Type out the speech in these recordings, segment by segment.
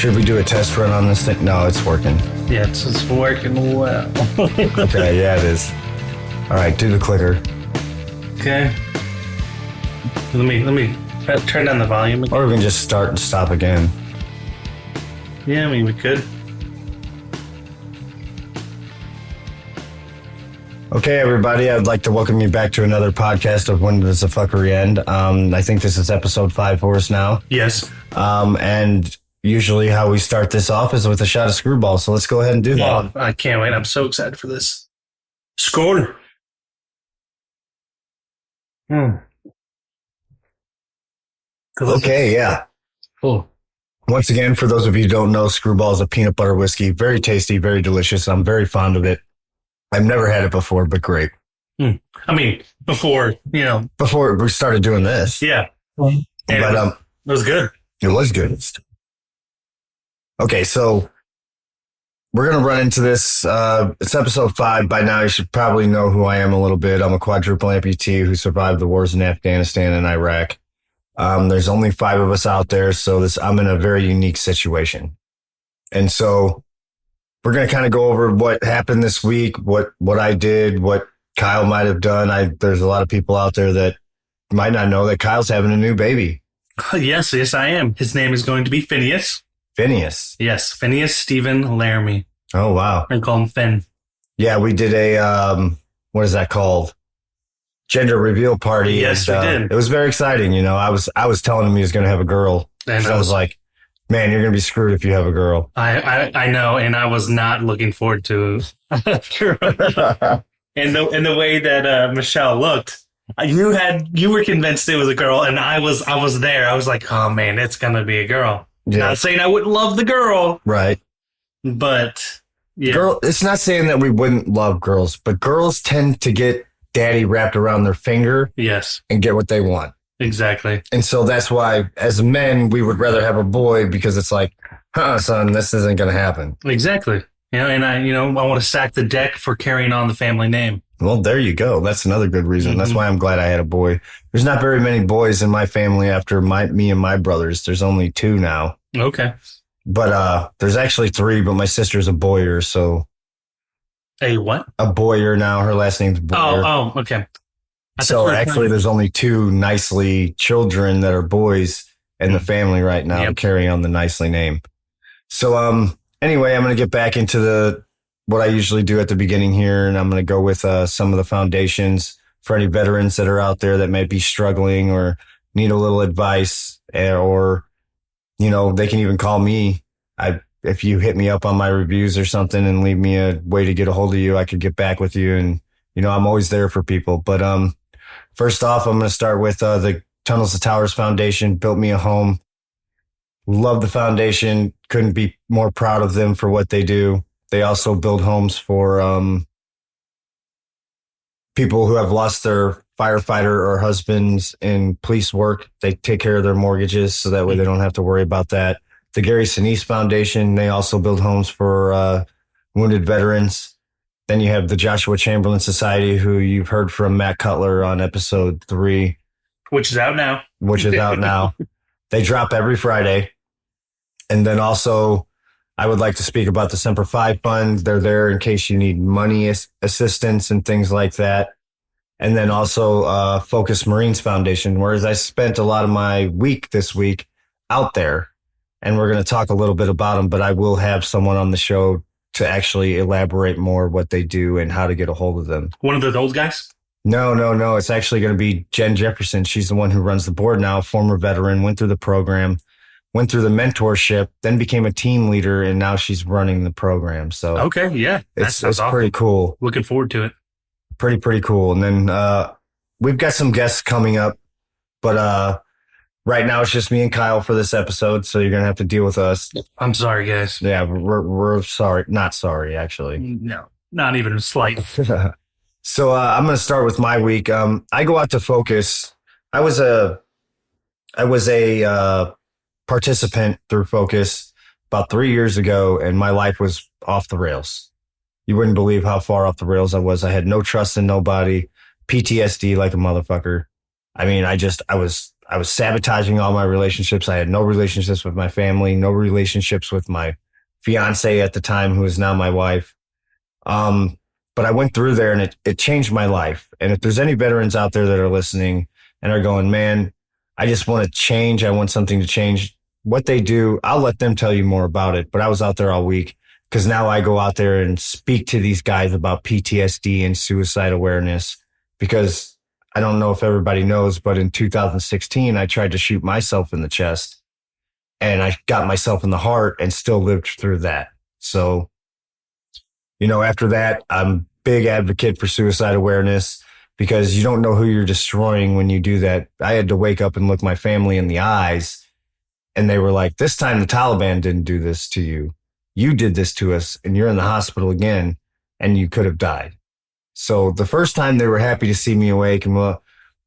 Should we do a test run on this thing? No, it's working. Yeah, it's working well. Okay, yeah, it is. All right, do the clicker. Okay. Let me turn down the volume again. Or we can just start and stop again. Yeah, I mean, we could. Okay, everybody, I'd like to welcome you back to another podcast of When Does the Fuckery End? I think this is episode 5 for us now. Yes. And usually how we start this off is with a shot of Screwball, so let's go ahead and do that. Oh, I can't wait. I'm so excited for this. Skål. Okay, yeah. Oh. Once again, for those of you who don't know, Screwball is a peanut butter whiskey. Very tasty, very delicious. I'm very fond of it. I've never had it before, but great. I mean, before we started doing this. Yeah. But it was good. It was good. Okay, so we're going to run into this. It's episode 5. By now, you should probably know who I am a little bit. I'm a quadruple amputee who survived the wars in Afghanistan and Iraq. There's only 5 of us out there, so I'm in a very unique situation. And so we're going to kind of go over what happened this week, what I did, what Kyle might have done. There's a lot of people out there that might not know that Kyle's having a new baby. Yes, I am. His name is going to be Phineas. Phineas. Yes, Phineas Stephen Laramie. Oh, wow. I call him Finn. Yeah, we did a, what is that called? Gender reveal party. Yes, we did. It was very exciting. I was telling him he was going to have a girl. And I was like, man, you're going to be screwed if you have a girl. I know, and I was not looking forward to it. and the way that Michelle looked, you were convinced it was a girl, and I was there. I was like, oh man, it's going to be a girl. Yeah. Not saying I wouldn't love the girl. Right. But yeah. It's not saying that we wouldn't love girls, but girls tend to get daddy wrapped around their finger. Yes. And get what they want. Exactly. And so that's why, as men, we would rather have a boy because it's like, son, this isn't going to happen. Exactly. And I want to sack the deck for carrying on the family name. Well, there you go. That's another good reason. Mm-hmm. That's why I'm glad I had a boy. There's not very many boys in my family after me and my brothers. There's only 2 now. Okay. But there's actually 3, but my sister's a Boyer, so. A what? A Boyer now. Her last name's Boyer. Oh, okay. So actually, there's only 2 nicely children that are boys in the family right now to carry on the nicely name. So anyway, I'm going to get back into what I usually do at the beginning here, and I'm going to go with some of the foundations for any veterans that are out there that may be struggling or need a little advice, or they can even call me. If you hit me up on my reviews or something and leave me a way to get a hold of you, I could get back with you, and I'm always there for people. But first off, I'm going to start with the Tunnels to Towers Foundation. Built me a home. Love the foundation. Couldn't be more proud of them for what they do. They also build homes for people who have lost their firefighter or husbands in police work. They take care of their mortgages so that way they don't have to worry about that. The Gary Sinise Foundation, they also build homes for wounded veterans. Then you have the Joshua Chamberlain Society, who you've heard from Matt Cutler on episode 3. Which is out now. They drop every Friday. And then also, I would like to speak about the Semper Fi Fund. They're there in case you need money assistance and things like that. And then also Focus Marines Foundation, whereas I spent a lot of my week this week out there. And we're going to talk a little bit about them, but I will have someone on the show to actually elaborate more what they do and how to get a hold of them. One of those old guys? No. It's actually going to be Jen Jefferson. She's the one who runs the board now, former veteran, went through the program, went through the mentorship, then became a team leader, and now she's running the program. So okay, yeah. It's pretty cool. Looking forward to it. Pretty cool. And then we've got some guests coming up, but right now it's just me and Kyle for this episode, so you're going to have to deal with us. I'm sorry, guys. Yeah, we're sorry. Not sorry, actually. No, not even slight. So I'm going to start with my week. I go out to Focus. I was a participant through Focus about 3 years ago, and my life was off the rails. You wouldn't believe how far off the rails I was. I had no trust in nobody, PTSD like a motherfucker. I mean, I I was sabotaging all my relationships. I had no relationships with my family, no relationships with my fiance at the time, who is now my wife. But I went through there and it changed my life. And if there's any veterans out there that are listening and are going, man, I just want to change. I want something to change. What they do, I'll let them tell you more about it. But I was out there all week because now I go out there and speak to these guys about PTSD and suicide awareness, because I don't know if everybody knows, but in 2016, I tried to shoot myself in the chest and I got myself in the heart and still lived through that. So, after that, I'm a big advocate for suicide awareness, because you don't know who you're destroying when you do that. I had to wake up and look my family in the eyes, and they were like, this time the Taliban didn't do this to you. You did this to us, and you're in the hospital again, and you could have died. So the first time they were happy to see me awake, but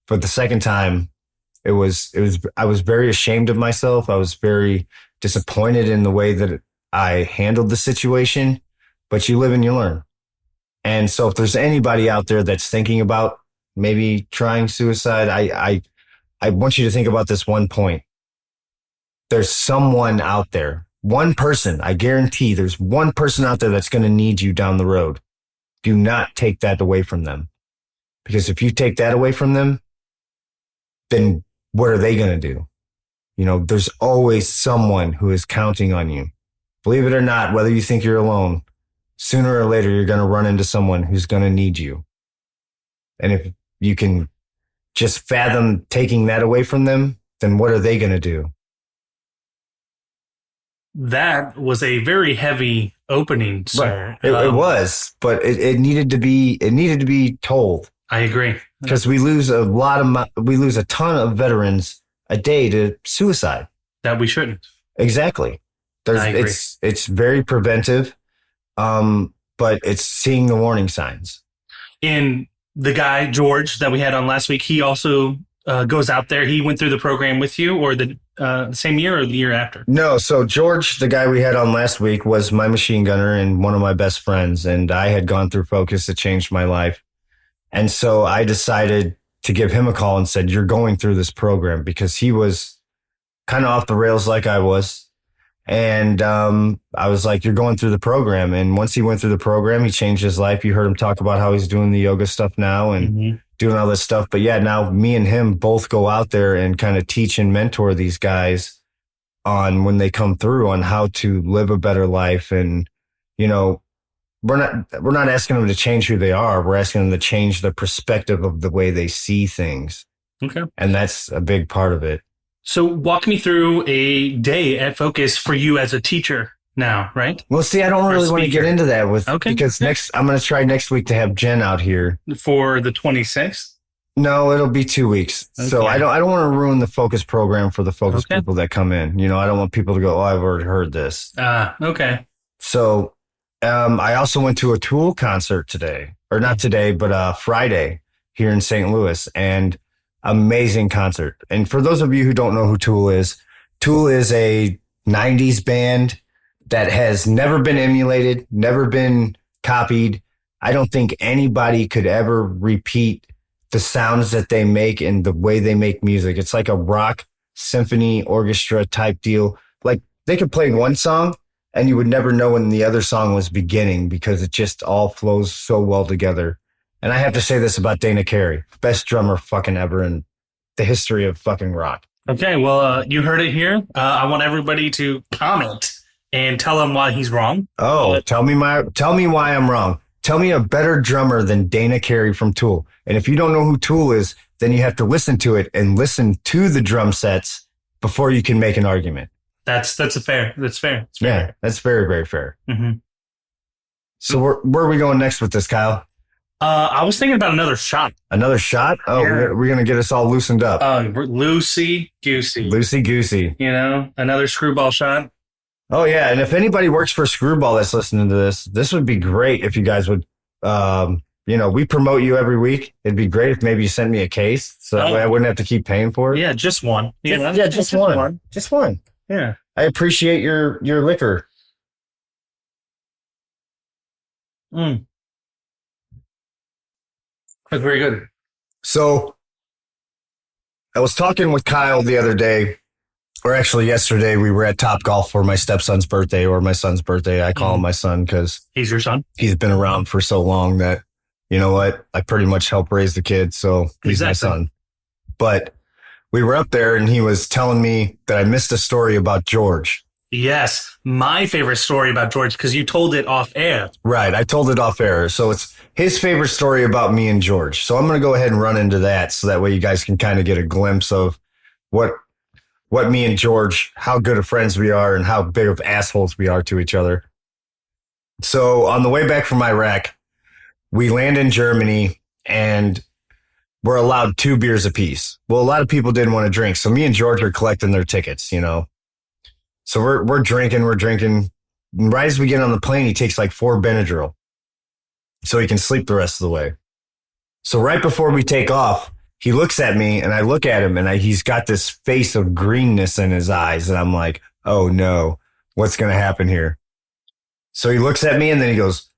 the second time I was very ashamed of myself. I was very disappointed in the way that I handled the situation, but you live and you learn. And so if there's anybody out there that's thinking about maybe trying suicide, I want you to think about this one point. There's someone out there, one person, I guarantee there's one person out there that's going to need you down the road. Do not take that away from them. Because if you take that away from them, then what are they going to do? There's always someone who is counting on you. Believe it or not, whether you think you're alone, sooner or later, you're going to run into someone who's going to need you. And if you can just fathom taking that away from them, then what are they going to do? That was a very heavy opening, sir. Right. It was, but it needed to be told. I agree, because we lose a ton of veterans a day to suicide. That we shouldn't. Exactly. I agree. It's very preventive, but it's seeing the warning signs. And the guy George that we had on last week, he also goes out there. He went through the program with you, or the same year or the year after? No. So George, the guy we had on last week, was my machine gunner and one of my best friends. And I had gone through Focus. It changed my life. And so I decided to give him a call and said, you're going through this program, because he was kind of off the rails like I was. And I was like, you're going through the program. And once he went through the program, he changed his life. You heard him talk about how he's doing the yoga stuff now and doing all this stuff. But yeah, now me and him both go out there and kind of teach and mentor these guys on, when they come through, on how to live a better life. And, we're not asking them to change who they are. We're asking them to change the perspective of the way they see things. Okay. And that's a big part of it. So walk me through a day at Focus for you as a teacher now, right? Well, see, I don't really want to get into that because I'm going to try next week to have Jen out here. For the 26th? No, it'll be 2 weeks. Okay. So I don't want to ruin the Focus program for the Focus people that come in. I don't want people to go, oh, I've already heard this. Okay. So I also went to a Tool concert today, or not today, but Friday here in St. Louis, and amazing concert. And for those of you who don't know who Tool is a 90s band that has never been emulated, never been copied. I don't think anybody could ever repeat the sounds that they make and the way they make music. It's like a rock symphony orchestra type deal. Like, they could play one song and you would never know when the other song was beginning, because it just all flows so well together. And I have to say this about Dana Carey, best drummer fucking ever in the history of fucking rock. Okay, well, you heard it here. I want everybody to comment and tell him why he's wrong. Oh, tell me why I'm wrong. Tell me a better drummer than Dana Carey from Tool. And if you don't know who Tool is, then you have to listen to it and listen to the drum sets before you can make an argument. That's fair. Yeah, that's very, very fair. Mm-hmm. So where are we going next with this, Kyle? I was thinking about another shot. Another shot? Oh, yeah. We're going to get us all loosened up. Loosey-goosey. Loosey-goosey. Another screwball shot. Oh, yeah. And if anybody works for Screwball that's listening to this would be great if you guys would, we promote you every week. It'd be great if maybe you sent me a case so that way I wouldn't have to keep paying for it. Yeah, just one. Just one. Just one. Yeah. I appreciate your liquor. That's very good. So I was talking with Kyle the other day, or actually yesterday. We were at Top Golf for my stepson's birthday, or my son's birthday. I call him my son because he's your son. He's been around for so long that, you know what, I pretty much help raise the kid, so he's my son. But we were up there, and he was telling me that I missed a story about George. Yes, my favorite story about George, because you told it off air. Right, I told it off air. So it's his favorite story about me and George. So I'm going to go ahead and run into that so that way you guys can kind of get a glimpse of what me and George, how good of friends we are and how big of assholes we are to each other. So on the way back from Iraq, we land in Germany and we're allowed 2 beers apiece. Well, a lot of people didn't want to drink. So me and George are collecting their tickets, you know. So we're drinking. And right as we get on the plane, he takes like 4 Benadryl so he can sleep the rest of the way. So right before we take off, he looks at me and I look at him and he's got this face of greenness in his eyes. And I'm like, oh no, what's going to happen here? So he looks at me and then he goes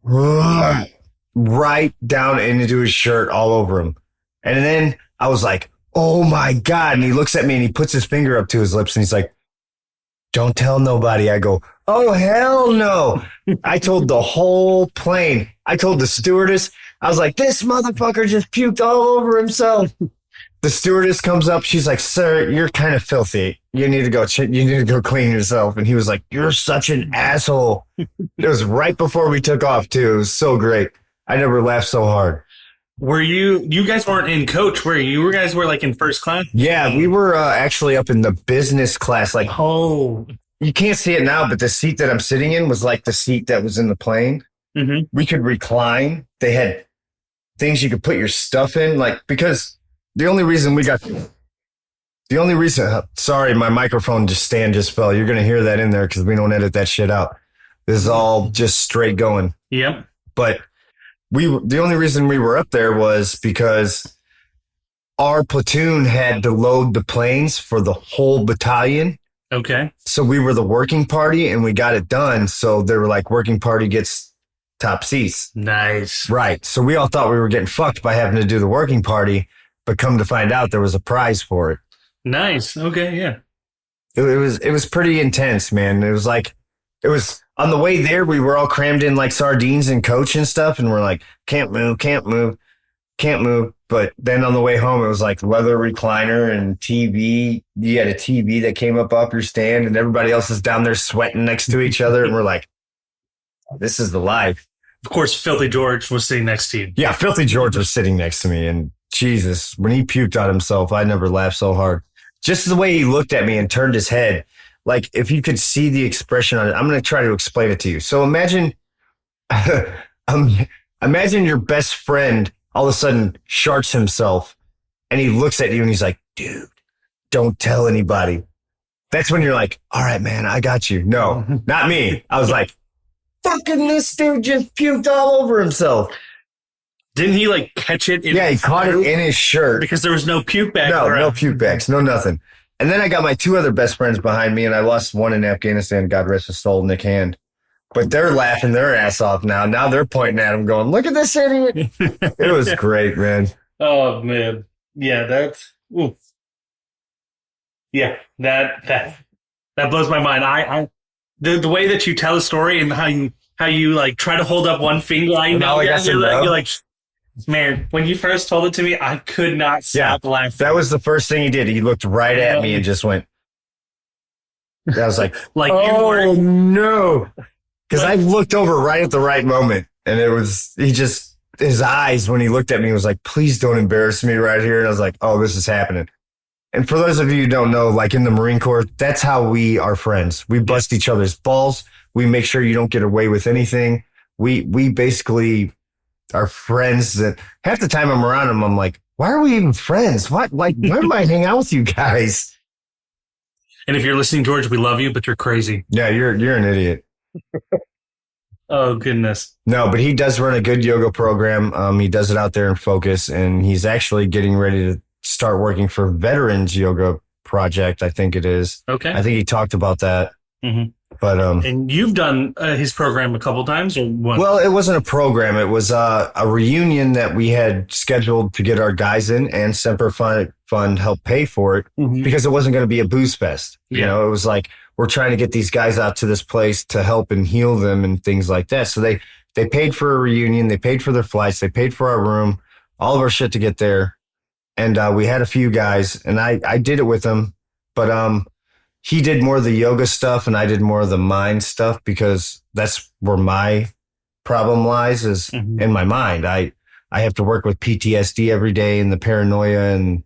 right down into his shirt all over him. And then I was like, oh my God. And he looks at me and he puts his finger up to his lips and he's like, don't tell nobody. I go, oh, hell no. I told the whole plane. I told the stewardess. I was like, this motherfucker just puked all over himself. The stewardess comes up. She's like, sir, you're kind of filthy. You need to go clean yourself. And he was like, you're such an asshole. It was right before we took off, too. It was so great. I never laughed so hard. Were you guys weren't in coach, were you? You guys were like in first class? Yeah, we were actually up in the business class. Like, oh, you can't see it now, but the seat that I'm sitting in was like the seat that was in the plane. Mm-hmm. We could recline. They had things you could put your stuff in, like, because the only reason, sorry, my microphone stand just fell. You're going to hear that in there because we don't edit that shit out. This is all just straight going. Yep. But the only reason we were up there was because our platoon had to load the planes for the whole battalion. Okay. So we were the working party and we got it done. So they were like, working party gets top seats. Nice. Right. So we all thought we were getting fucked by having to do the working party, but come to find out there was a prize for it. Nice. Okay. Yeah. It was pretty intense, man. It was on the way there. We were all crammed in like sardines and coach and stuff. And we're like, can't move. But then on the way home, it was like leather recliner and TV. You had a TV that came up off your stand and everybody else is down there sweating next to each other. And we're like, this is the life. Of course, Filthy George was sitting next to you. Yeah, Filthy George was sitting next to me. And Jesus, when he puked on himself, I never laughed so hard. Just the way he looked at me and turned his head. Like, if you could see the expression on it, I'm going to try to explain it to you. So imagine your best friend all of a sudden sharts himself and he looks at you and he's like, dude, don't tell anybody. That's when you're like, all right, man, I got you. No, not me. I was like, fucking this dude just puked all over himself. Didn't he like catch it? Yeah, he caught it in his shirt. Because there was no puke bag. No puke bags, no nothing. And then I got my 2 other best friends behind me and I lost one in Afghanistan, God rest his soul, Nick Hand. But they're laughing their ass off now. Now they're pointing at him going, look at this idiot. It was great, man. Oh, man. Yeah, that's... Ooh. Yeah, that blows my mind. The way that you tell the story and how you like try to hold up one finger. You're like, man, when you first told it to me, I could not stop laughing. That was the first thing he did. He looked right at me and just went... I was like oh, no. Because I looked over right at the right moment. And it was, his eyes when he looked at me was like, please don't embarrass me right here. And I was like, oh, this is happening. And for those of you who don't know, like in the Marine Corps, that's how we are friends. We bust each other's balls. We make sure you don't get away with anything. We basically are friends that half the time I'm around them, I'm like, why are we even friends? What? Like, why am I hanging out with you guys? And if you're listening, George, we love you, but you're crazy. Yeah, you're an idiot. Oh, goodness. No, but he does run a good yoga program. He does it out there in Focus, and he's actually getting ready to start working for Veterans Yoga Project, I think it is. Okay. I think he talked about that. Mm-hmm. But and you've done his program a couple times, or what? Well, it wasn't a program. It was a reunion that we had scheduled to get our guys in, and Semper Fund helped pay for it because it wasn't going to be a booze fest. You know, it was like we're trying to get these guys out to this place to help and heal them and things like that. So they paid for a reunion, they paid for their flights, they paid for our room, all of our shit to get there, and we had a few guys, and I did it with them, but he did more of the yoga stuff and I did more of the mind stuff because that's where my problem lies is in my mind. I have to work with PTSD every day and the paranoia and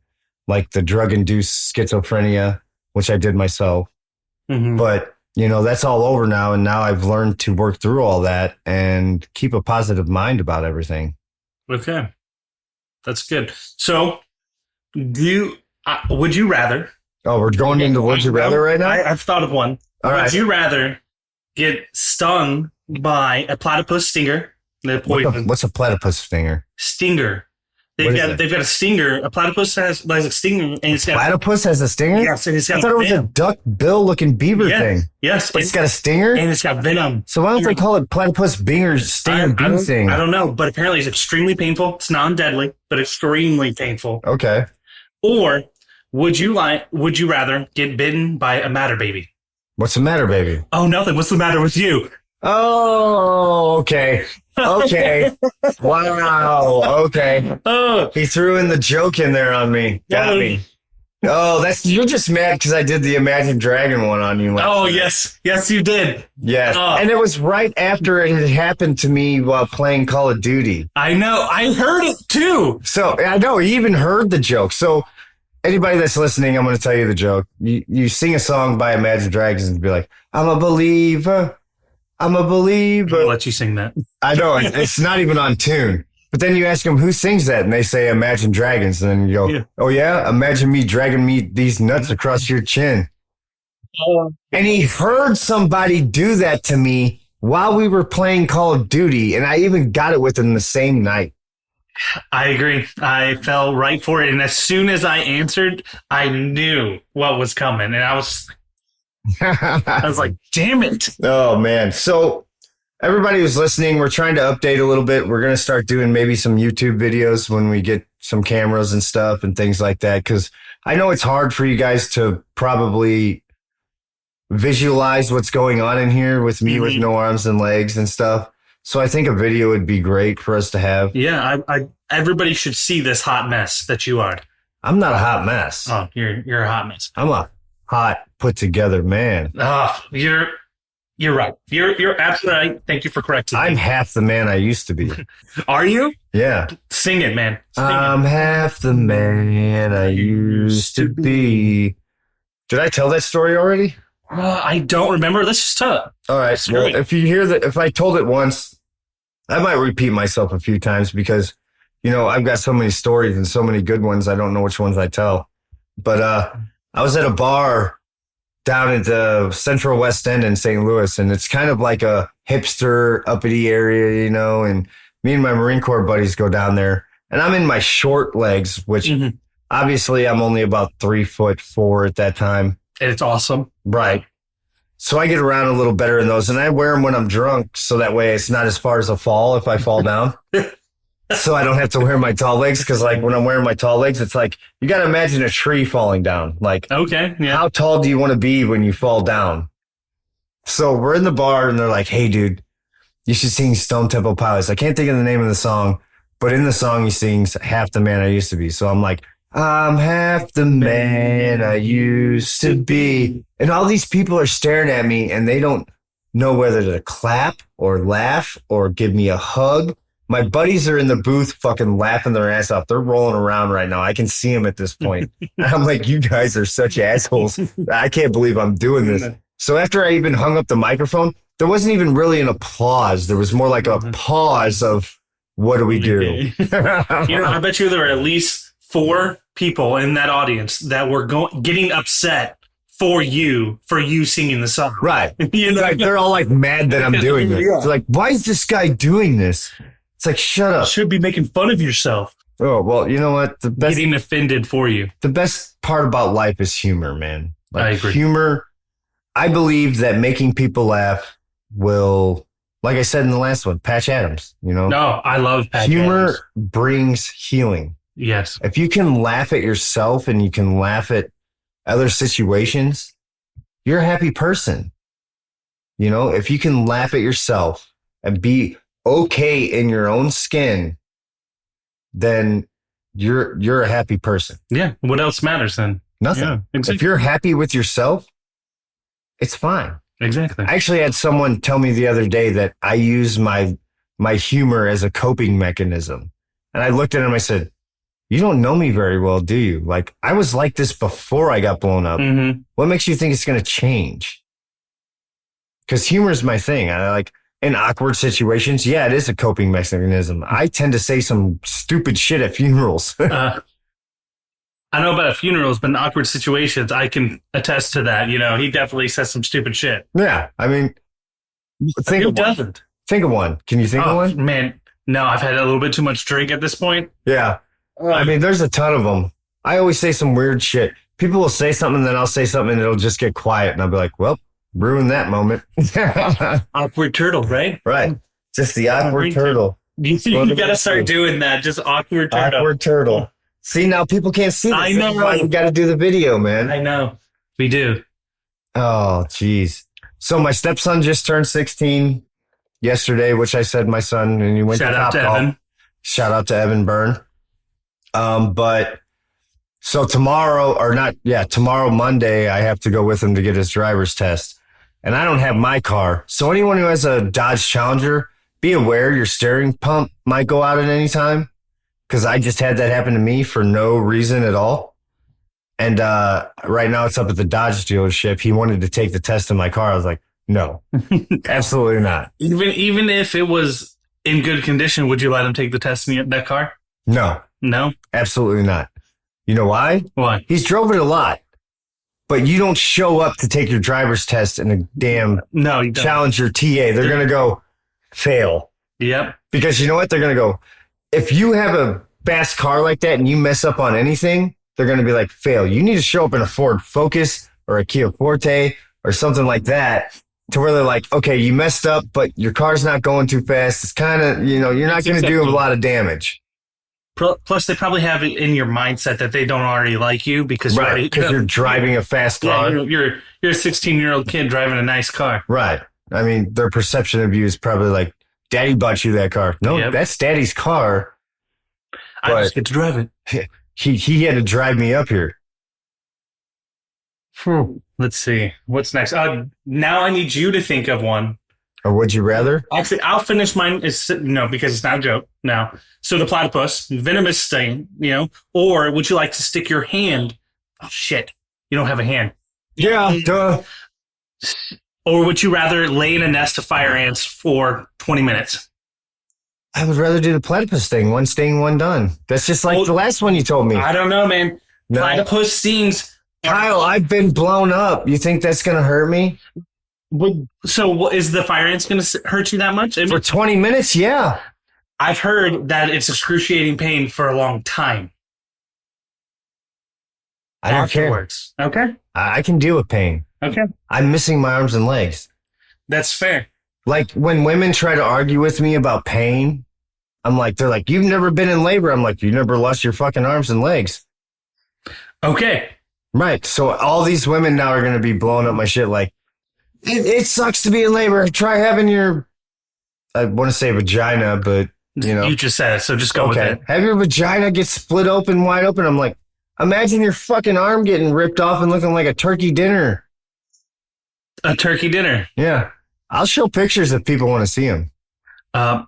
like the drug induced schizophrenia, which I did myself. But you know, that's all over now. And now I've learned to work through all that and keep a positive mind about everything. Okay. That's good. So would you rather? Oh, we're going into Would You Rather right now? I've thought of one. All right. Would you rather get stung by a platypus stinger? The poison. What's a platypus stinger? Stinger. They've got a stinger. A platypus has a stinger. And it's platypus has a stinger? Yes. And it's got I thought it was a duck bill looking beaver thing. Yes. But it's got a stinger? And it's got venom. So why don't they call it platypus stinger bee thing? I don't know, but apparently it's extremely painful. It's non-deadly, but extremely painful. Okay. Or would you rather get bitten by a matter baby? What's the matter, baby? Oh, nothing. What's the matter with you? Oh, okay. Okay. Wow. Okay. Oh. He threw in the joke in there on me. Got me. Oh, you're just mad because I did the Imagine Dragon one on you. Oh, yes. Yes, you did. Yes. And it was right after it had happened to me while playing Call of Duty. I know. I heard it too. So I know he even heard the joke. So anybody that's listening, I'm going to tell you the joke. You sing a song by Imagine Dragons and be like, I'm a believer. I'm a believer. I'll let you sing that. I know. It's not even on tune. But then you ask them, who sings that? And they say, Imagine Dragons. And then you go, oh, yeah? Imagine me dragging these nuts across your chin. And he heard somebody do that to me while we were playing Call of Duty. And I even got it within the same night. I agree. I fell right for it. And as soon as I answered, I knew what was coming. And I was like, damn it. Oh, man. So everybody who's listening, we're trying to update a little bit. We're going to start doing maybe some YouTube videos when we get some cameras and stuff and things like that. Because I know it's hard for you guys to probably visualize what's going on in here with me with no arms and legs and stuff. So I think a video would be great for us to have. Yeah, everybody should see this hot mess that you are. I'm not a hot mess. Oh, you're a hot mess. I'm a hot, put together man. Oh, you're right. You're absolutely right. Thank you for correcting me. I'm half the man I used to be. Are you? Yeah. Sing it, man. I'm half the man I used to be. Did I tell that story already? I don't remember. Let's just tell it. All right. Well, if you hear that, if I told it once, I might repeat myself a few times because, you know, I've got so many stories and so many good ones. I don't know which ones I tell. But I was at a bar down at the Central West End in St. Louis, and it's kind of like a hipster, uppity area, you know, and me and my Marine Corps buddies go down there, and I'm in my short legs, which obviously I'm only about 3'4" at that time. And it's awesome. Right. So I get around a little better in those, and I wear them when I'm drunk, so that way it's not as far as a fall if I fall down. So I don't have to wear my tall legs, because like when I'm wearing my tall legs, it's like you got to imagine a tree falling down. Like, okay, yeah. How tall do you want to be when you fall down? So we're in the bar, and they're like, "Hey, dude, you should sing Stone Temple Pilots." I can't think of the name of the song, but in the song he sings "Half the Man I Used to Be." So I'm like, I'm half the man I used to be. And all these people are staring at me, and they don't know whether to clap or laugh or give me a hug. My buddies are in the booth fucking laughing their ass off. They're rolling around right now. I can see them at this point. I'm like, you guys are such assholes. I can't believe I'm doing this. So after I even hung up the microphone, there wasn't even really an applause. There was more like a pause of, what do we do? You know, I bet you there were at least 4 people in that audience that were getting upset for you singing the song. Right. You know? Like, they're all like mad that I'm doing this. They're like, why is this guy doing this? It's like, shut up. You should be making fun of yourself. Oh, well, you know what? Getting offended for you. The best part about life is humor, man. Like, I agree. Humor I believe that making people laugh will, like I said in the last one, Patch Adams, No, I love Patch Humor Adams. brings healing. Yes. If you can laugh at yourself and you can laugh at other situations, you're a happy person. If you can laugh at yourself and be okay in your own skin, then you're a happy person. Yeah. What else matters then? Nothing. Yeah, exactly. If you're happy with yourself, it's fine. Exactly. I actually had someone tell me the other day that I use my humor as a coping mechanism. And I looked at him, I said, you don't know me very well, do you? Like, I was like this before I got blown up. Mm-hmm. What makes you think it's going to change? Because humor is my thing. I like in awkward situations. Yeah, it is a coping mechanism. I tend to say some stupid shit at funerals. I know about funerals, but in awkward situations, I can attest to that. He definitely says some stupid shit. Yeah. I mean, who doesn't? Think of one. Can you think of one? Man, no, I've had a little bit too much drink at this point. Yeah. I mean, there's a ton of them. I always say some weird shit. People will say something, and then I'll say something, and it'll just get quiet. And I'll be like, well, ruined that moment. Awkward turtle, right? Right. Just the awkward turtle. You got to start doing that. Just awkward turtle. Awkward turtle. See, now people can't see this. I know. That's why you got to do the video, man. I know. We do. Oh, geez. So my stepson just turned 16 yesterday, which I said my son, and he went to Top Golf. Shout out to Evan Byrne. But so tomorrow Monday, I have to go with him to get his driver's test. And I don't have my car. So anyone who has a Dodge Challenger, be aware your steering pump might go out at any time. Because I just had that happen to me for no reason at all. And right now it's up at the Dodge dealership. He wanted to take the test in my car. I was like, no, absolutely not. Even if it was in good condition, would you let him take the test in that car? No. No? Absolutely not. You know why? Why? He's drove it a lot. But you don't show up to take your driver's test in a damn Challenger TA. They're going to go fail. Yep. Because you know what? They're going to go, if you have a fast car like that and you mess up on anything, they're going to be like, fail. You need to show up in a Ford Focus or a Kia Forte or something like that to where they're like, okay, you messed up, but your car's not going too fast. It's kind of, you're not going to do a lot of damage. Plus, they probably have it in your mindset that they don't already like you because you're driving a fast car. Yeah, you're a 16-year-old kid driving a nice car. Right. I mean, their perception of you is probably like, Daddy bought you that car. No, That's Daddy's car. I just get to drive it. He had to drive me up here. Let's see. What's next? Now I need you to think of one. Or would you rather? Actually, I'll finish mine. Because it's not a joke now. So the platypus, venomous sting, or would you like to stick your hand? Oh, shit. You don't have a hand. Yeah, duh. Or would you rather lay in a nest of fire ants for 20 minutes? I would rather do the platypus thing. One sting, one done. That's just like the last one you told me. I don't know, man. No. Platypus stings. Kyle, I've been blown up. You think that's going to hurt me? So is the fire ants going to hurt you that much? For 20 minutes, yeah. I've heard that it's excruciating pain for a long time. I don't care. Okay. I can deal with pain. Okay. I'm missing my arms and legs. That's fair. Like when women try to argue with me about pain, they're like, you've never been in labor. I'm like, you never lost your fucking arms and legs. Okay. Right. So all these women now are going to be blowing up my shit like, it sucks to be in labor. Try having I want to say vagina, but You just said it, so just go with it. Have your vagina get split open, wide open. I'm like, imagine your fucking arm getting ripped off and looking like a turkey dinner. A turkey dinner. Yeah. I'll show pictures if people want to see them.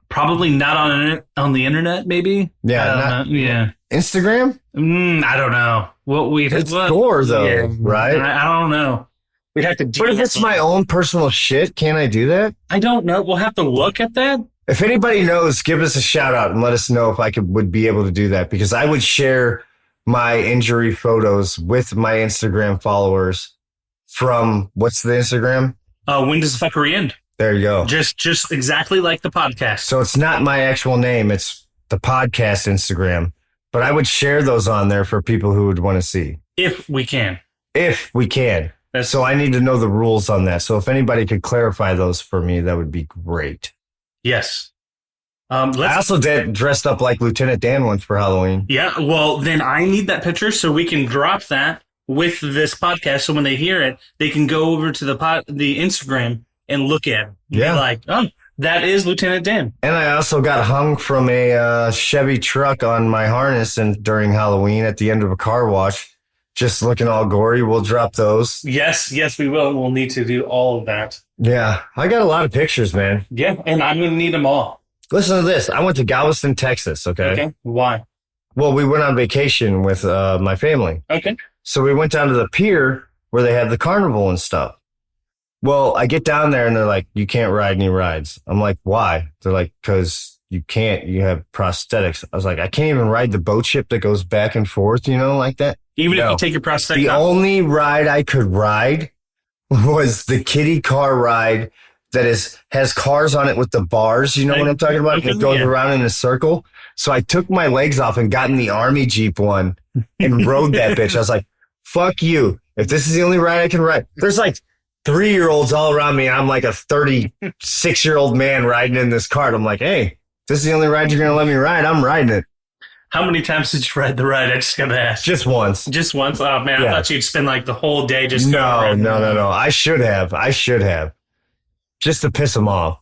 Probably not on the internet, maybe. Yeah. Yeah. Instagram? I don't know. It's gore, though, right? I don't know. We'd have to. But if it's my own personal shit, can I do that? I don't know. We'll have to look at that. If anybody knows, give us a shout out and let us know if I would be able to do that, because I would share my injury photos with my Instagram followers from what's the Instagram? When does the fuckery end? There you go. Just exactly like the podcast. So it's not my actual name. It's the podcast Instagram, but I would share those on there for people who would want to see. If we can. So I need to know the rules on that. So if anybody could clarify those for me, that would be great. Yes. I also dressed up like Lieutenant Dan once for Halloween. Yeah, well, then I need that picture so we can drop that with this podcast. So when they hear it, they can go over to the Instagram and look at it. Yeah. Be like, oh, that is Lieutenant Dan. And I also got hung from a Chevy truck on my harness and during Halloween at the end of a car wash. Just looking all gory. We'll drop those. Yes, we will. We'll need to do all of that. Yeah, I got a lot of pictures, man. Yeah, and I'm going to need them all. Listen to this. I went to Galveston, Texas, okay? Why? Well, we went on vacation with my family. Okay. So we went down to the pier where they had the carnival and stuff. Well, I get down there and they're like, you can't ride any rides. I'm like, why? They're like, because you can't. You have prosthetics. I was like, I can't even ride the boat ship that goes back and forth, like that. Even if you take your prosthetics The only ride I could ride was the kiddie car ride that has cars on it with the bars. You know what I'm talking about? Okay, it goes around in a circle. So I took my legs off and got in the Army Jeep one and rode that bitch. I was like, fuck you. If this is the only ride I can ride. There's like 3-year-olds all around me. And I'm like a 36-year-old man riding in this cart. I'm like, hey, this is the only ride you're going to let me ride. I'm riding it. How many times did you ride the ride? I just got to ask. Just once. Just once? Oh, man. Yeah. I thought you'd spend like the whole day just No. I should have. Just to piss them off.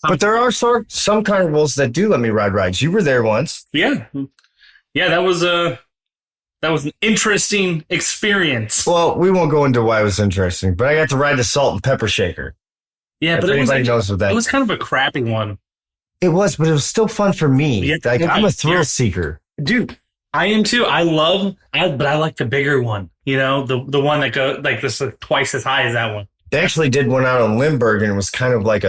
But there are some carnivals that do let me ride rides. You were there once. Yeah. Yeah, that was an interesting experience. Well, we won't go into why it was interesting, but I got to ride the salt and pepper shaker. Yeah, but anybody knows what that is. It was kind of a crappy one. It was, but it was still fun for me. Yeah, like, I'm a thrill seeker. Dude, I am too. But I like the bigger one. The one that goes like this, twice as high as that one. They actually did one out on Lindbergh, and it was kind of like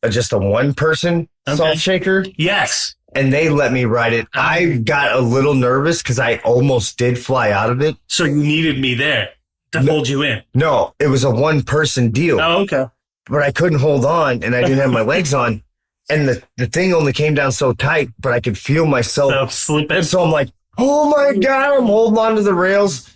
just a one-person salt shaker. Yes. And they let me ride it. I got a little nervous because I almost did fly out of it. So you needed me there to hold you in. No, it was a one-person deal. Oh, okay. But I couldn't hold on, and I didn't have my legs on. And the thing only came down so tight, but I could feel myself slipping. So I'm like, oh my God, I'm holding on to the rails.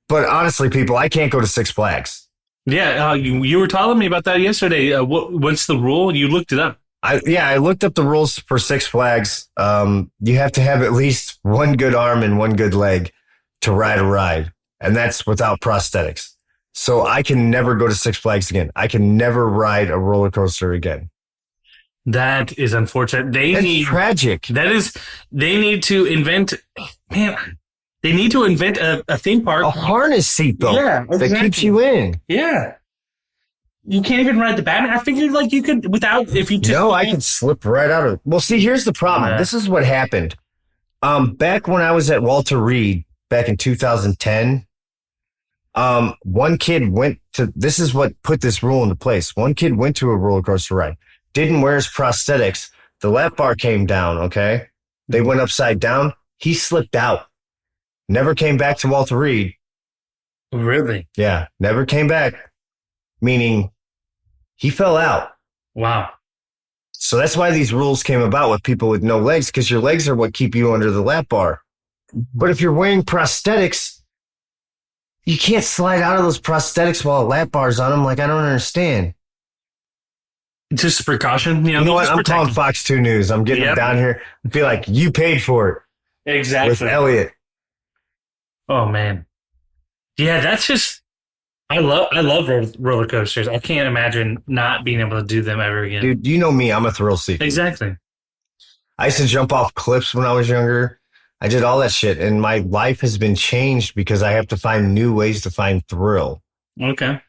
But honestly, people, I can't go to Six Flags. Yeah, you were telling me about that yesterday. What's the rule? You looked it up. I looked up the rules for Six Flags. You have to have at least one good arm and one good leg to ride a ride. And that's without prosthetics. So I can never go to Six Flags again. I can never ride a roller coaster again. That is unfortunate. That's tragic. They need to invent, they need to invent a theme park. A harness seatbelt. Yeah, exactly. That keeps you in. Yeah. You can't even ride the Batman. I figured like you could if you just. No, I could slip right out of it. Well, see, here's the problem. This is what happened. Back when I was at Walter Reed back in 2010, one kid this is what put this rule into place. One kid went to a roller coaster ride. Didn't wear his prosthetics. The lap bar came down, okay? They went upside down. He slipped out. Never came back to Walter Reed. Really? Yeah, never came back. Meaning he fell out. Wow. So that's why these rules came about with people with no legs, because your legs are what keep you under the lap bar. But if you're wearing prosthetics, you can't slide out of those prosthetics while a lap bar's on them. Like, I don't understand. Just a precaution. You know what? I'm calling Fox 2 News. I'm getting it down here. I feel like you paid for it. Exactly. With Elliot. Oh, man. Yeah, that's just... I love roller coasters. I can't imagine not being able to do them ever again. Dude, you know me. I'm a thrill seeker. Exactly. I used to jump off cliffs when I was younger. I did all that shit. And my life has been changed because I have to find new ways to find thrill. Okay.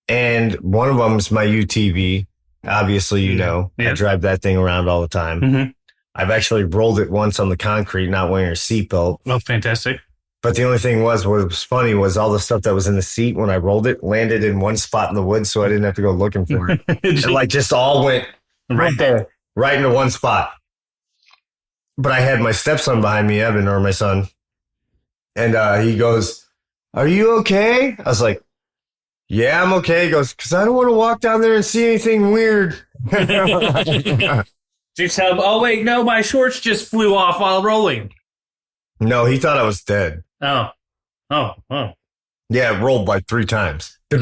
And one of them is my UTV. Obviously, Yeah. I drive that thing around all the time. Mm-hmm. I've actually rolled it once on the concrete, not wearing a seatbelt. Oh, fantastic. But the only thing what was funny was all the stuff that was in the seat when I rolled it landed in one spot in the woods, so I didn't have to go looking for it. It just all went right there, right into one spot. But I had my stepson behind me, Evan, or my son, and he goes, "Are you okay?" I was like, "Yeah, I'm okay." He goes, "Because I don't want to walk down there and see anything weird." You tell him, "Oh wait, no, my shorts just flew off while rolling." No, he thought I was dead. Oh. Yeah, it rolled like 3 times. But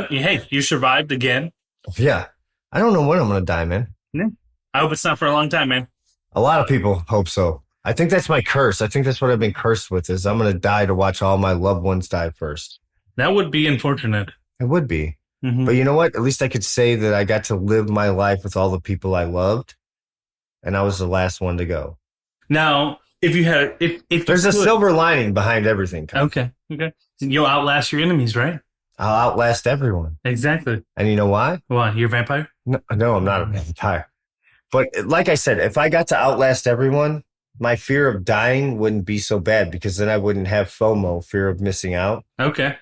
hey, you survived again. Yeah. I don't know when I'm going to die, man. Yeah. I hope it's not for a long time, man. A lot of people hope so. I think that's my curse. I think that's what I've been cursed with is I'm going to die to watch all my loved ones die first. That would be unfortunate. It would be. Mm-hmm. But you know what? At least I could say that I got to live my life with all the people I loved, and I was the last one to go. Now, if you had, if there's a silver lining behind everything. Okay. You'll outlast your enemies, right? I'll outlast everyone. Exactly. And you know why? Why? You're a vampire? No, I'm not a vampire. But like I said, if I got to outlast everyone, my fear of dying wouldn't be so bad because then I wouldn't have FOMO, fear of missing out. Okay.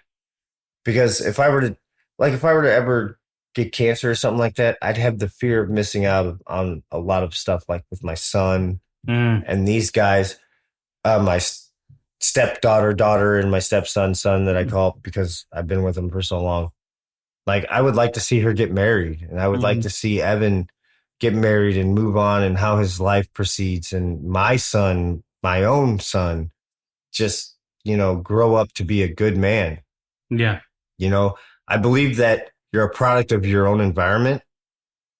Because if I were to ever get cancer or something like that, I'd have the fear of missing out on a lot of stuff, like with my son and these guys, my daughter, and my stepson that I call because I've been with them for so long. Like, I would like to see her get married, and I would like to see Evan get married and move on and how his life proceeds. And my own son, just, grow up to be a good man. Yeah. I believe that you're a product of your own environment.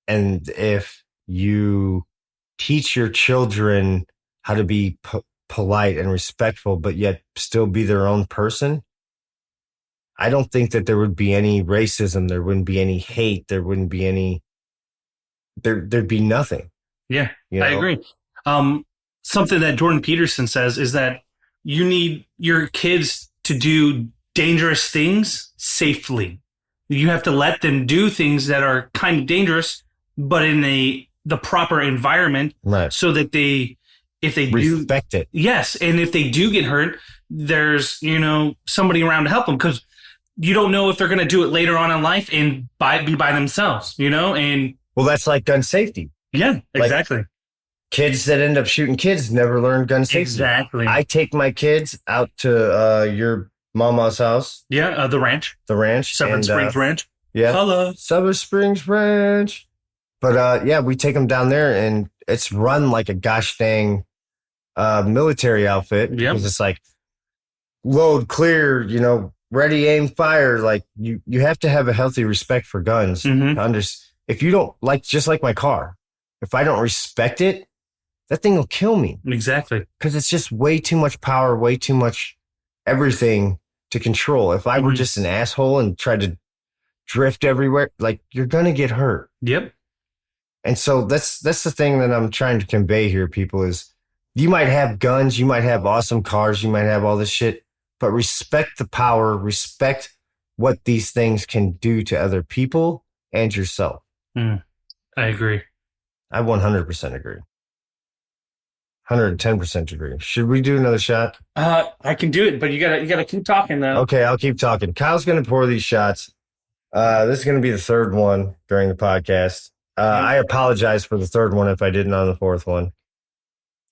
And if you teach your children how to be polite and respectful, but yet still be their own person, I don't think that there would be any racism. There wouldn't be any hate. There wouldn't be any, there'd be nothing. Yeah, I agree. Something that Jordan Peterson says is that you need your kids to do dangerous things safely. You have to let them do things that are kind of dangerous, but in the proper environment, right? So that if they respect it. Yes, and if they do get hurt, there's somebody around to help them, because you don't know if they're going to do it later on in life and be by themselves, and well, that's like gun safety. Yeah, exactly. Like, kids that end up shooting kids never learn gun safety. Exactly. I take my kids out to your mama's house. Yeah, the ranch. Summer Springs Ranch. Yeah. Hello. Summer Springs Ranch. But yeah, we take them down there, and it's run like a gosh dang military outfit. Yeah. Because it's like load, clear, ready, aim, fire. Like you have to have a healthy respect for guns. Mm-hmm. If you don't just like my car, if I don't respect it, that thing will kill me. Exactly. Because it's just way too much power, way too much everything to control. If I were just an asshole and tried to drift everywhere, like, you're going to get hurt. Yep. And so that's the thing that I'm trying to convey here, people, is you might have guns, you might have awesome cars, you might have all this shit, but respect the power, respect what these things can do to other people and yourself. I agree. I 100% agree. 110% agree. Should we do another shot? I can do it, but you gotta keep talking though. Okay, I'll keep talking. Kyle's gonna pour these shots. This is gonna be the third one during the podcast. I apologize for the third one if I didn't on the fourth one.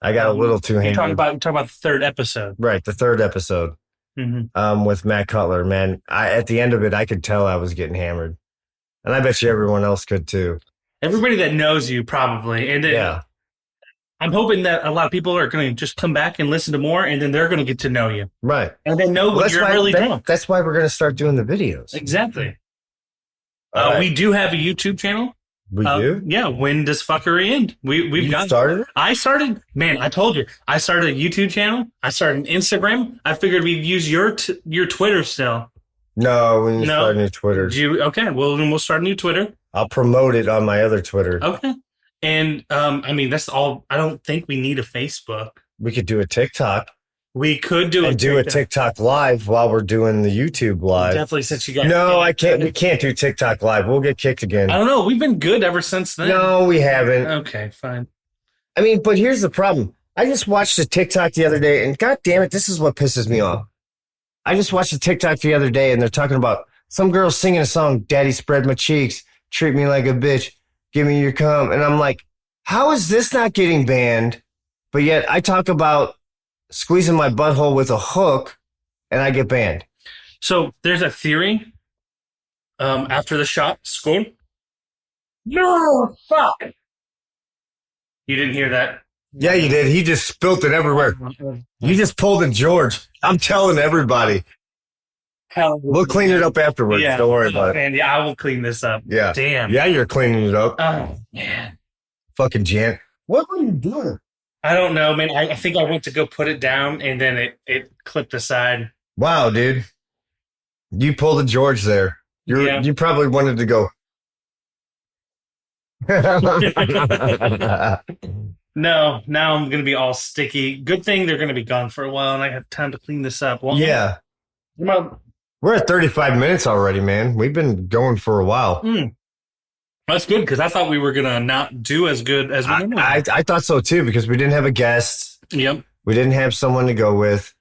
I got a little too hammered. You're talking about the third episode, right? The third episode. With Matt Cutler. Man, at the end of it, I could tell I was getting hammered, and I bet you everyone else could too. Everybody that knows you probably, and yeah. I'm hoping that a lot of people are going to just come back and listen to more, and then they're going to get to know you. Right. And then know what you're really doing. That's why we're going to start doing the videos. Exactly. Right. We do have a YouTube channel. We do? Yeah. When does fuckery end? We've got started it? I started. Man, I told you. I started a YouTube channel. I started an Instagram. I figured we'd use your Twitter still. No, we need to start a new Twitter. Okay. Well, then we'll start a new Twitter. I'll promote it on my other Twitter. Okay. And, that's all. I don't think we need a Facebook. We could do a TikTok. We could do a TikTok live while we're doing the YouTube live. Definitely, since you got. No, I can't. We can't do TikTok live. We'll get kicked again. I don't know. We've been good ever since then. No, we haven't. Okay, fine. I mean, but here's the problem. I just watched a TikTok the other day, and God damn it, this is what pisses me off. I just watched a TikTok the other day, and they're talking about some girl singing a song, "Daddy Spread My Cheeks, Treat Me Like a Bitch, Give Me Your Cum," and I'm like, how is this not getting banned? But yet I talk about squeezing my butthole with a hook, and I get banned. So there's a theory. After the shot scored. No, fuck. You didn't hear that? Yeah, you did. He just spilt it everywhere. You just pulled a George. I'm telling everybody. We'll clean it up afterwards. Yeah. Don't worry about man, it. Yeah, I will clean this up. Yeah. Damn. Yeah, you're cleaning it up. Oh, man. Fucking Jan. What were you doing? I don't know, man. I think I went to go put it down, and then it clipped aside. Wow, dude. You pulled a George there. You probably wanted to go. No, now I'm going to be all sticky. Good thing they're going to be gone for a while, and I have time to clean this up. Well, yeah. We're at 35 minutes already, man. We've been going for a while. That's good, because I thought we were going to not do as good as we normally do. I thought so, too, because we didn't have a guest. Yep. We didn't have someone to go with.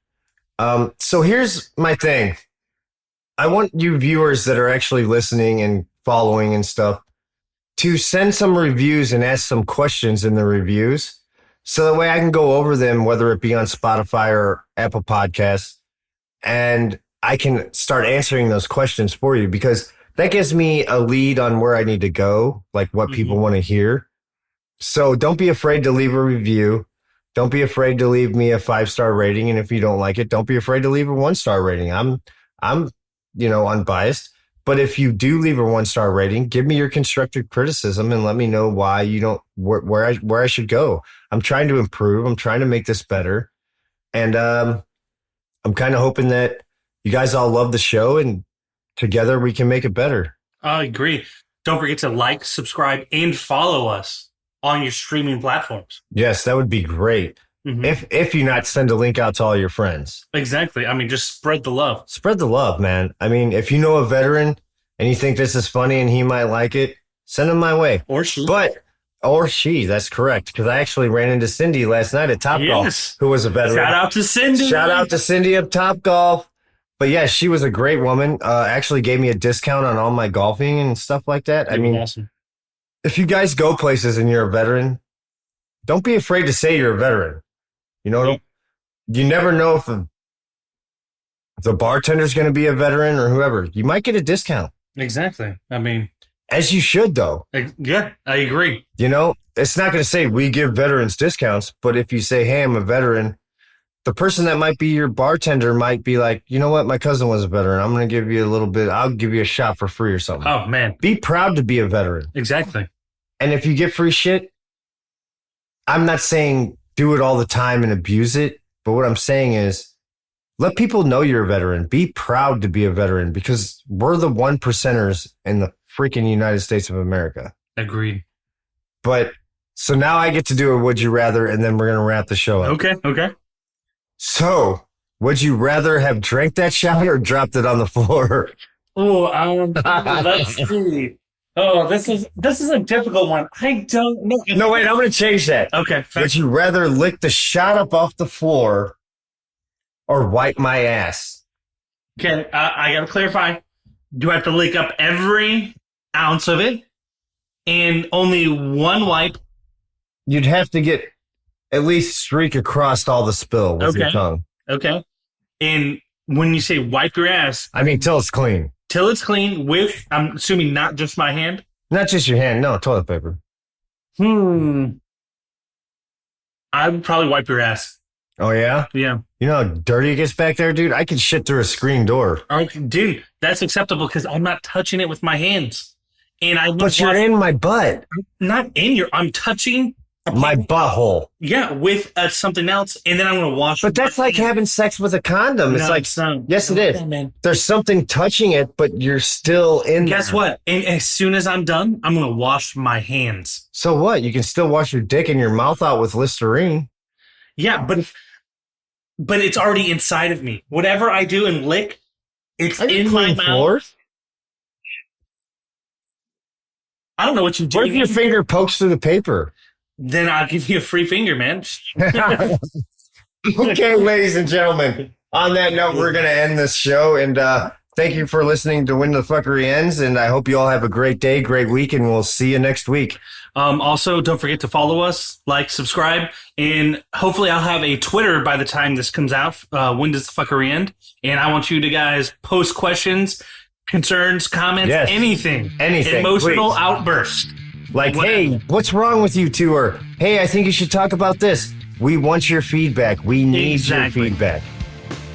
So here's my thing. I want you viewers that are actually listening and following and stuff to send some reviews and ask some questions in the reviews. So that way I can go over them, whether it be on Spotify or Apple Podcasts, and I can start answering those questions for you, because that gives me a lead on where I need to go, like what people want to hear. So don't be afraid to leave a review. Don't be afraid to leave me a 5-star rating. And if you don't like it, don't be afraid to leave a 1-star rating. I'm, unbiased. But if you do leave a 1-star rating, give me your constructive criticism and let me know why you don't, where I should go. I'm trying to improve. I'm trying to make this better. And I'm kind of hoping that you guys all love the show and together we can make it better. I agree. Don't forget to like, subscribe, and follow us on your streaming platforms. Yes, that would be great. If you not send a link out to all your friends. Exactly. I mean, just spread the love. Spread the love, man. I mean, if you know a veteran and you think this is funny and he might like it, send him my way. Or she. Or she, that's correct. Because I actually ran into Cindy last night at Topgolf, who was a veteran. Shout out to Cindy. Shout out to Cindy at Topgolf. But yeah, she was a great woman. Actually gave me a discount on all my golfing and stuff like that. I mean, awesome. If you guys go places and you're a veteran, don't be afraid to say you're a veteran. You know, you never know if the bartender's going to be a veteran or whoever. You might get a discount. Exactly. I mean, as you should, though. Yeah, I agree. You know, it's not going to say we give veterans discounts, but if you say, hey, I'm a veteran, the person that might be your bartender might be like, you know what? My cousin was a veteran. I'm going to give you a little bit. I'll give you a shot for free or something. Oh, man. Be proud to be a veteran. Exactly. And if you get free shit, I'm not saying do it all the time and abuse it. But what I'm saying is let people know you're a veteran. Be proud to be a veteran, because we're the 1%ers in the freaking United States of America. Agreed. But so now I get to do a would you rather, and then we're going to wrap the show up. Okay. So would you rather have drank that shot or dropped it on the floor? Oh, let's see. Oh, this is a difficult one. I don't know. No, wait, I'm going to change that. Okay. Would you rather lick the shot up off the floor or wipe my ass? Okay, I got to clarify. Do I have to lick up every ounce of it and only one wipe? You'd have to get at least streak across all the spill with your tongue. Okay. And when you say wipe your ass, I mean till it's clean. Till it's clean with, I'm assuming, not just my hand? Not just your hand. No, toilet paper. I would probably wipe your ass. Oh, yeah? Yeah. You know how dirty it gets back there, dude? I can shit through a screen door. Okay, dude, that's acceptable because I'm not touching it with my hands. But you're in my butt. Not in your, I'm touching my butthole. Yeah, with something else, and then I'm going to wash. But that's like having sex with a condom. It's like, yes, it is. Man. There's something touching it, but you're still in there. Guess what? And as soon as I'm done, I'm going to wash my hands. So what? You can still wash your dick and your mouth out with Listerine. Yeah, but it's already inside of me. Whatever I do and lick, it's in my mouth. Floors? I don't know what you do. What if your finger pokes through the paper? Then I'll give you a free finger, man. Okay, ladies and gentlemen. On that note, we're going to end this show. And thank you for listening to When the Fuckery Ends. And I hope you all have a great day, great week, and we'll see you next week. Also, don't forget to follow us, like, subscribe, and hopefully I'll have a Twitter by the time this comes out. When does the fuckery end? And I want you to guys post questions, concerns, comments, anything. Emotional outburst. Like, hey, what's wrong with you two? Or, hey, I think you should talk about this. We want your feedback. We need your feedback.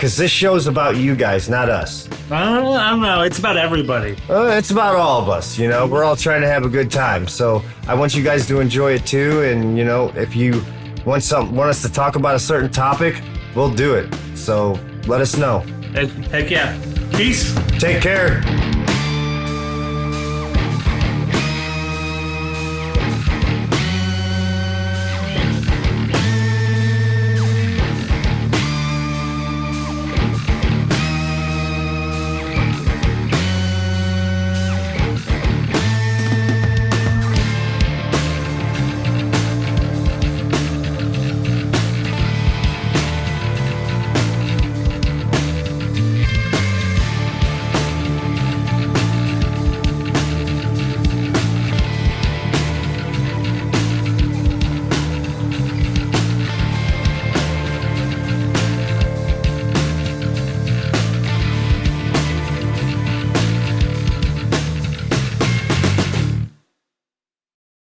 Because this show's about you guys, not us. I don't know. It's about everybody. It's about all of us. We're all trying to have a good time. So I want you guys to enjoy it too. And if you want us to talk about a certain topic, we'll do it. So let us know. Heck yeah. Peace. Take care.